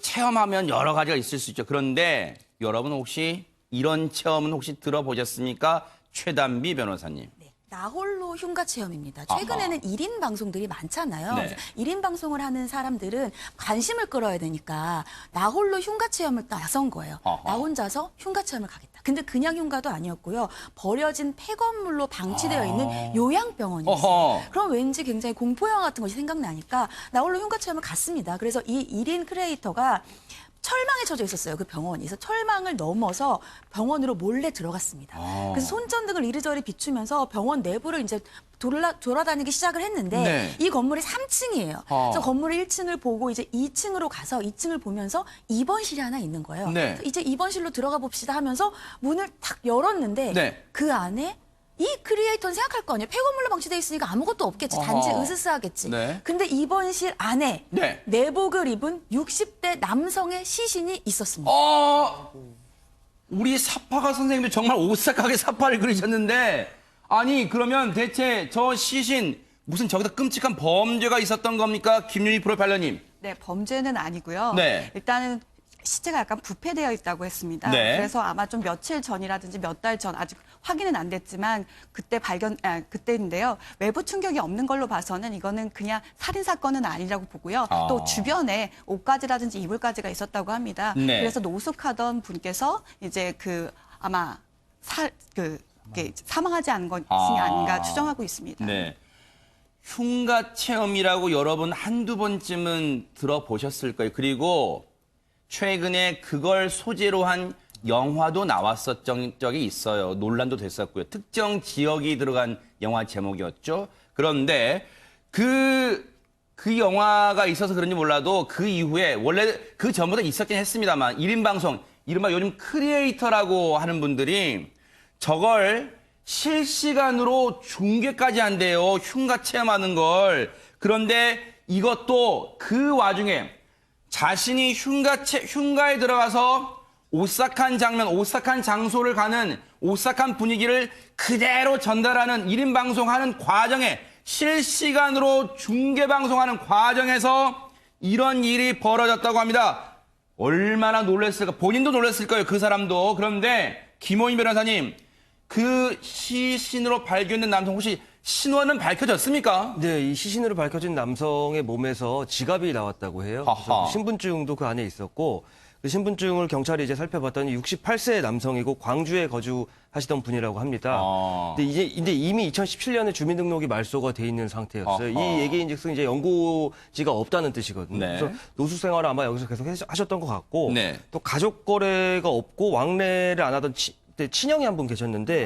체험하면 여러 가지가 있을 수 있죠. 그런데 여러분 혹시 이런 체험은 혹시 들어보셨습니까? 최단비 변호사님. 네, 나홀로 흉가 체험입니다. 최근에는 1인 방송들이 많잖아요. 네. 그래서 1인 방송을 하는 사람들은 관심을 끌어야 되니까 나홀로 흉가 체험을 나선 거예요. 아하. 나 혼자서 흉가 체험을 가겠다. 근데 그냥 흉가도 아니었고요. 버려진 폐건물로 방치되어 있는 요양병원이었어요. 어허. 그럼 왠지 굉장히 공포영화 같은 것이 생각나니까 나홀로 흉가 체험을 갔습니다. 그래서 이 1인 크리에이터가 철망에 쳐져 있었어요. 그 병원이. 그래서 철망을 넘어서 병원으로 몰래 들어갔습니다. 그래서 손전등을 이리저리 비추면서 병원 내부를 이제 돌아다니기 시작을 했는데 네. 이 건물이 3층이에요. 그래서 건물 1층을 보고 이제 2층으로 가서 2층을 보면서 입원실이 하나 있는 거예요. 네. 그래서 이제 입원실로 들어가 봅시다 하면서 문을 탁 열었는데 네. 그 안에 이 크리에이터는 생각할 거 아니에요. 폐건물로 방치돼 있으니까 아무것도 없겠지. 단지 어허. 으스스하겠지. 네. 근데 입원실 안에 네. 내복을 입은 60대 남성의 시신이 있었습니다. 우리 사파가 선생님도 정말 오싹하게 사파를 그리셨는데 아니 그러면 대체 저 시신 무슨 저기다 끔찍한 범죄가 있었던 겁니까? 김윤희 프로파일러님. 네, 범죄는 아니고요. 네. 일단은 시체가 약간 부패되어 있다고 했습니다. 네. 그래서 아마 좀 며칠 전이라든지 몇 달 전 아직 확인은 안 됐지만 그때인데요. 외부 충격이 없는 걸로 봐서는 이거는 그냥 살인 사건은 아니라고 보고요. 또 주변에 옷가지라든지 이불가지가 있었다고 합니다. 네. 그래서 노숙하던 분께서 이제 아마 이게 사망하지 않은 것이 아닌가 추정하고 있습니다. 네. 흉가 체험이라고 여러분 한두 번쯤은 들어보셨을 거예요. 그리고 최근에 그걸 소재로 한 영화도 나왔었던 적이 있어요. 논란도 됐었고요. 특정 지역이 들어간 영화 제목이었죠. 그런데 그 영화가 있어서 그런지 몰라도 그 이후에 원래 그 전부터 있었긴 했습니다만 1인 방송, 이른바 요즘 크리에이터라고 하는 분들이 저걸 실시간으로 중계까지 한대요. 흉가 체험하는 걸. 그런데 이것도 그 와중에 자신이 흉가에 들어가서 오싹한 장면, 오싹한 장소를 가는 오싹한 분위기를 그대로 전달하는 1인 방송하는 과정에 실시간으로 중계 방송하는 과정에서 이런 일이 벌어졌다고 합니다. 얼마나 놀랐을까. 본인도 놀랐을 거예요. 그 사람도. 그런데 김호인 변호사님, 그 시신으로 발견된 남성 혹시 신원은 밝혀졌습니까? 네, 이 시신으로 밝혀진 남성의 몸에서 지갑이 나왔다고 해요. 그래서 그 신분증도 그 안에 있었고, 그 신분증을 경찰이 이제 살펴봤더니 68세 남성이고 광주에 거주하시던 분이라고 합니다. 근데 이미 2017년에 주민등록이 말소가 돼 있는 상태였어요. 이 얘기인즉슨 이제 연고지가 없다는 뜻이거든요. 네. 그래서 노숙 생활을 아마 여기서 계속 하셨던 것 같고, 네. 또 가족 거래가 없고 왕래를 안 하던 그때 친형이 한 분 계셨는데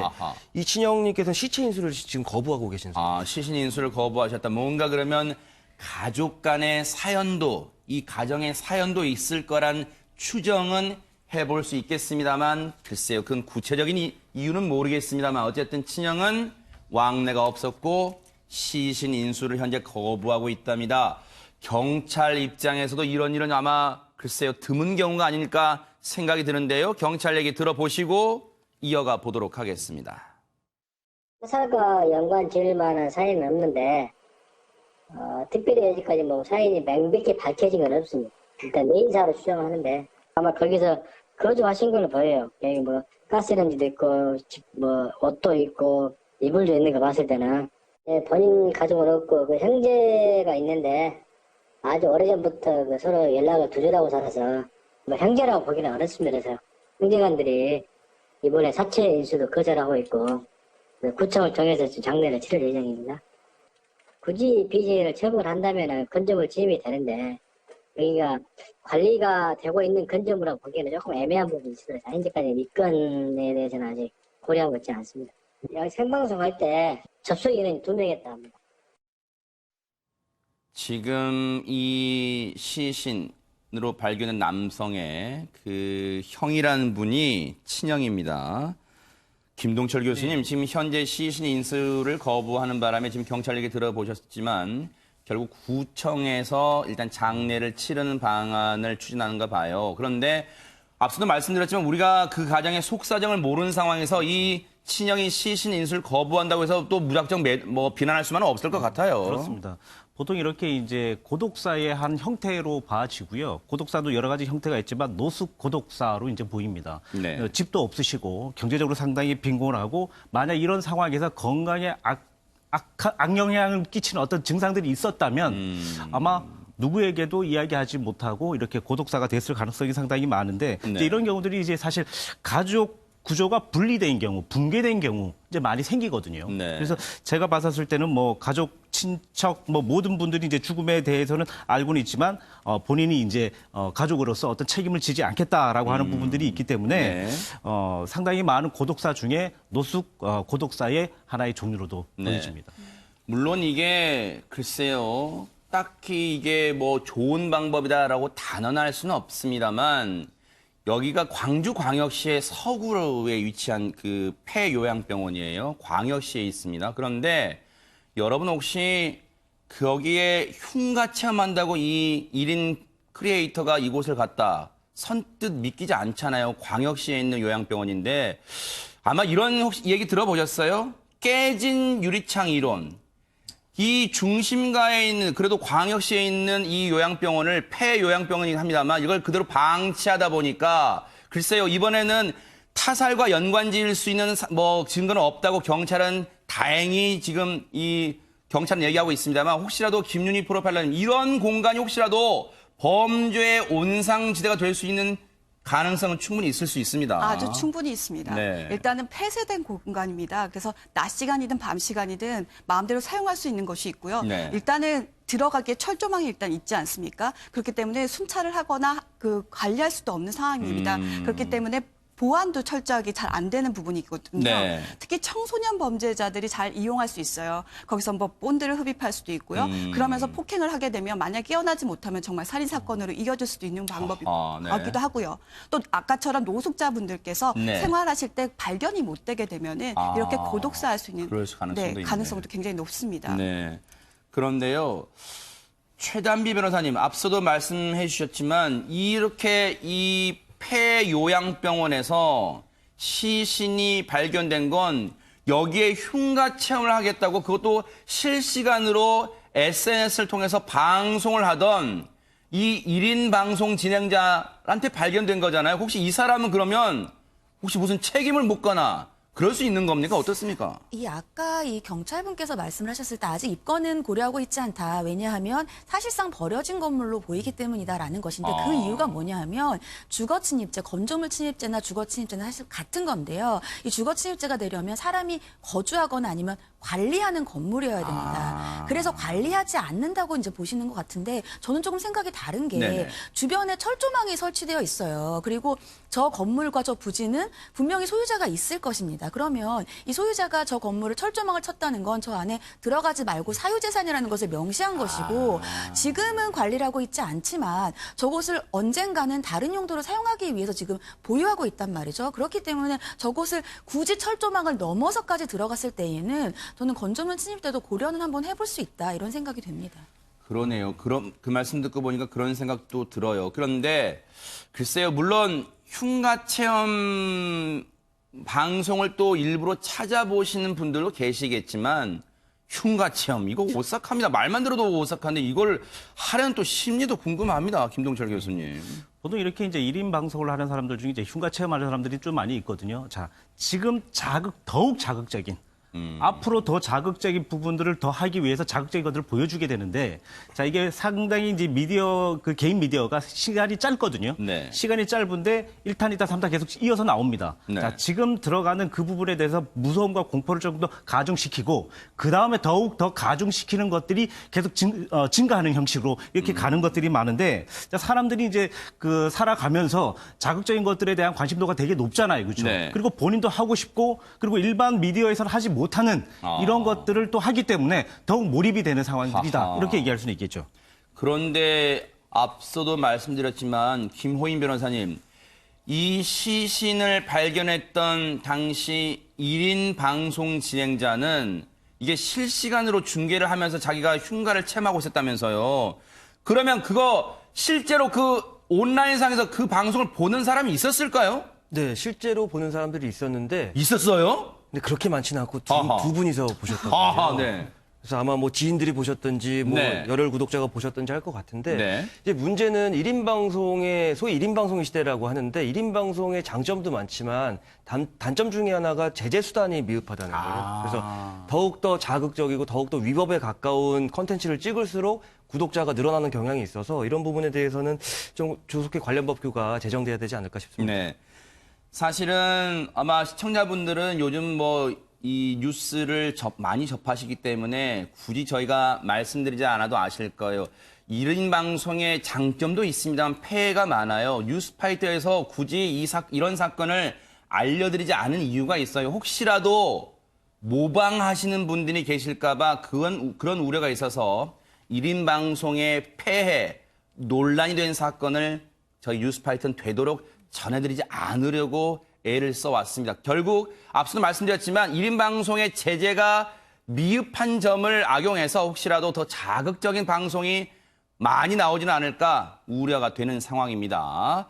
이 친형님께서는 시체 인수를 지금 거부하고 계신 상태입니다. 시신 인수를 거부하셨다. 뭔가 그러면 가족 간의 사연도, 이 가정의 사연도 있을 거란 추정은 해볼 수 있겠습니다만 글쎄요. 그건 구체적인 이유는 모르겠습니다만 어쨌든 친형은 왕래가 없었고 시신 인수를 현재 거부하고 있답니다. 경찰 입장에서도 이런 일은 아마 글쎄요. 드문 경우가 아닐까 생각이 드는데요. 경찰 얘기 들어보시고 이어가 보도록 하겠습니다. 사과 연관 지을 만한 사인은 없는데 특별히 여기까지 뭐 사인이 명백히 밝혀진 건 없습니다. 일단 내인사로 추정하는데 아마 거기서 거주하신 걸로 보여요. 여기 뭐 가스레인지도 있고 뭐 옷도 있고 이불도 있는 거 봤을 때는 본인 가족은 없고 그 형제가 있는데 아주 오래전부터 그 서로 연락을 두절하고 살아서 뭐 형제라고 보기는 어렵습니다. 그래서 형제간들이 이번에 사체 인수도 거절하고 있고 구청을 통해서 장례를 치를 예정입니다. 굳이 BJ를 처분을 한다면 건조물 지임이 되는데 여기가 관리가 되고 있는 건조물이라고 보기에는 조금 애매한 부분이 있어요. 현재까지 이 건에 대해서는 아직 고려하고 있지 않습니다. 여기 생방송할 때 접속 인원이 2명이었다 합니다. 지금 이 시신으로 발견된 남성의 그 형이라는 분이 친형입니다. 김동철 교수님, 지금 현재 시신 인수를 거부하는 바람에 지금 경찰 얘기 들어보셨지만 결국 구청에서 일단 장례를 치르는 방안을 추진하는가 봐요. 그런데 앞서도 말씀드렸지만 우리가 그 가정의 속사정을 모르는 상황에서 이 친형이 시신 인수를 거부한다고 해서 또 무작정 비난할 수만은 없을 것 같아요. 그렇습니다. 보통 이렇게 이제 고독사의 한 형태로 봐지고요. 고독사도 여러 가지 형태가 있지만 노숙 고독사로 이제 보입니다. 네. 집도 없으시고 경제적으로 상당히 빈곤하고 만약 이런 상황에서 건강에 악영향을 끼치는 어떤 증상들이 있었다면 아마 누구에게도 이야기하지 못하고 이렇게 고독사가 됐을 가능성이 상당히 많은데 네. 이제 이런 경우들이 이제 사실 가족 구조가 분리된 경우, 붕괴된 경우 이제 많이 생기거든요. 네. 그래서 제가 봤었을 때는 뭐 가족, 친척, 뭐 모든 분들이 이제 죽음에 대해서는 알고는 있지만 본인이 이제 가족으로서 어떤 책임을 지지 않겠다라고 하는 부분들이 있기 때문에 네. 상당히 많은 고독사 중에 노숙 고독사의 하나의 종류로도 네. 보여집니다. 물론 이게 글쎄요. 딱히 이게 뭐 좋은 방법이다라고 단언할 수는 없습니다만 여기가 광주광역시의 서구에 위치한 그 폐요양병원이에요. 광역시에 있습니다. 그런데 여러분 혹시 거기에 흉가 체험한다고 이 1인 크리에이터가 이곳을 갔다 선뜻 믿기지 않잖아요. 광역시에 있는 요양병원인데 아마 이런 혹시 얘기 들어보셨어요? 깨진 유리창 이론. 이 중심가에 있는 그래도 광역시에 있는 이 요양병원을 폐요양병원이긴 합니다만 이걸 그대로 방치하다 보니까 글쎄요 이번에는 타살과 연관지을 수 있는 뭐 증거는 없다고 경찰은 다행히 지금 이 경찰은 얘기하고 있습니다만 혹시라도 김윤희 프로파일러님 이런 공간이 혹시라도 범죄의 온상지대가 될 수 있는 가능성은 충분히 있을 수 있습니다. 아주 충분히 있습니다. 네. 일단은 폐쇄된 공간입니다. 그래서 낮 시간이든 밤 시간이든 마음대로 사용할 수 있는 것이 있고요. 네. 일단은 들어가기에 철조망이 일단 있지 않습니까? 그렇기 때문에 순찰을 하거나 관리할 수도 없는 상황입니다. 그렇기 때문에 보안도 철저하게 잘 안 되는 부분이 있거든요. 네. 특히 청소년 범죄자들이 잘 이용할 수 있어요. 거기서 뭐 본드를 흡입할 수도 있고요. 그러면서 폭행을 하게 되면 만약 깨어나지 못하면 정말 살인 사건으로 이어질 수도 있는 방법이기도 네. 하고요. 또 아까처럼 노숙자분들께서 네. 생활하실 때 발견이 못 되게 되면은 이렇게 고독사할 수 있는 그럴 가능성도 있네요. 가능성도 굉장히 높습니다. 네. 그런데요. 최단비 변호사님, 앞서도 말씀해 주셨지만 이렇게 이 폐요양병원에서 시신이 발견된 건 여기에 흉가 체험을 하겠다고 그것도 실시간으로 SNS를 통해서 방송을 하던 이 1인 방송 진행자한테 발견된 거잖아요. 혹시 이 사람은 그러면 혹시 무슨 책임을 묻거나 그럴 수 있는 겁니까? 어떻습니까? 이 아까 이 경찰분께서 말씀을 하셨을 때 아직 입건은 고려하고 있지 않다. 왜냐하면 사실상 버려진 건물로 보이기 때문이다라는 것인데 그 이유가 뭐냐 하면 주거 침입죄, 건조물 침입죄나 주거 침입죄는 사실 같은 건데요. 이 주거 침입죄가 되려면 사람이 거주하거나 아니면 관리하는 건물이어야 됩니다. 그래서 관리하지 않는다고 이제 보시는 것 같은데 저는 조금 생각이 다른 게 네네. 주변에 철조망이 설치되어 있어요. 그리고 저 건물과 저 부지는 분명히 소유자가 있을 것입니다. 그러면 이 소유자가 저 건물을 철조망을 쳤다는 건 저 안에 들어가지 말고 사유재산이라는 것을 명시한 것이고 지금은 관리를 하고 있지 않지만 저곳을 언젠가는 다른 용도로 사용하기 위해서 지금 보유하고 있단 말이죠. 그렇기 때문에 저곳을 굳이 철조망을 넘어서까지 들어갔을 때에는 저는 건조물 침입 때도 고려는 한번 해볼 수 있다 이런 생각이 됩니다. 그러네요. 그 말씀 듣고 보니까 그런 생각도 들어요. 그런데 글쎄요. 물론 흉가 체험 방송을 또 일부러 찾아보시는 분들도 계시겠지만 흉가 체험 이거 오싹합니다. 말만 들어도 오싹한데 이걸 하려는 또 심리도 궁금합니다. 김동철 교수님. 보통 이렇게 이제 1인 방송을 하는 사람들 중에 이제 흉가 체험하는 사람들이 좀 많이 있거든요. 자, 지금 더욱 자극적인 앞으로 더 자극적인 부분들을 더 하기 위해서 자극적인 것들을 보여주게 되는데, 자, 이게 상당히 이제 개인 미디어가 시간이 짧거든요. 네. 시간이 짧은데 1탄, 2탄, 3탄 계속 이어서 나옵니다. 네. 자, 지금 들어가는 그 부분에 대해서 무서움과 공포를 조금 더 가중시키고, 그 다음에 더욱 더 가중시키는 것들이 계속 증가하는 형식으로 이렇게 가는 것들이 많은데, 자, 사람들이 이제 살아가면서 자극적인 것들에 대한 관심도가 되게 높잖아요. 그죠? 네. 그리고 본인도 하고 싶고, 그리고 일반 미디어에서는 하지 못하는 이런 것들을 또 하기 때문에 더욱 몰입이 되는 상황들이다. 아하. 이렇게 얘기할 수는 있겠죠. 그런데 앞서도 말씀드렸지만 김호인 변호사님, 이 시신을 발견했던 당시 1인 방송 진행자는 이게 실시간으로 중계를 하면서 자기가 흉가를 체험하고 있었다면서요. 그러면 그거 실제로 그 온라인상에서 그 방송을 보는 사람이 있었을까요? 네, 실제로 보는 사람들이 있었는데 있었어요? 근데 그렇게 많지는 않고 아하. 두 분이서 보셨다고 아, 해요. 네. 그래서 아마 뭐 지인들이 보셨든지 뭐 네. 열혈 구독자가 보셨든지 할 것 같은데 네. 이제 문제는 1인 방송의 소위 1인 방송의 시대라고 하는데 1인 방송의 장점도 많지만 단점 중에 하나가 제재 수단이 미흡하다는 거예요. 그래서 더욱더 자극적이고 더욱더 위법에 가까운 컨텐츠를 찍을수록 구독자가 늘어나는 경향이 있어서 이런 부분에 대해서는 좀 조속히 관련 법규가 제정돼야 되지 않을까 싶습니다. 네. 사실은 아마 시청자분들은 요즘 뭐 이 뉴스를 많이 접하시기 때문에 굳이 저희가 말씀드리지 않아도 아실 거예요. 1인 방송의 장점도 있습니다만 폐해가 많아요. 뉴스파이터에서 굳이 이런 사건을 알려드리지 않은 이유가 있어요. 혹시라도 모방하시는 분들이 계실까봐 그런 우려가 있어서 1인 방송의 폐해, 논란이 된 사건을 저희 뉴스파이터는 되도록 전해드리지 않으려고 애를 써왔습니다. 결국 앞서도 말씀드렸지만 1인 방송의 제재가 미흡한 점을 악용해서 혹시라도 더 자극적인 방송이 많이 나오지는 않을까 우려가 되는 상황입니다.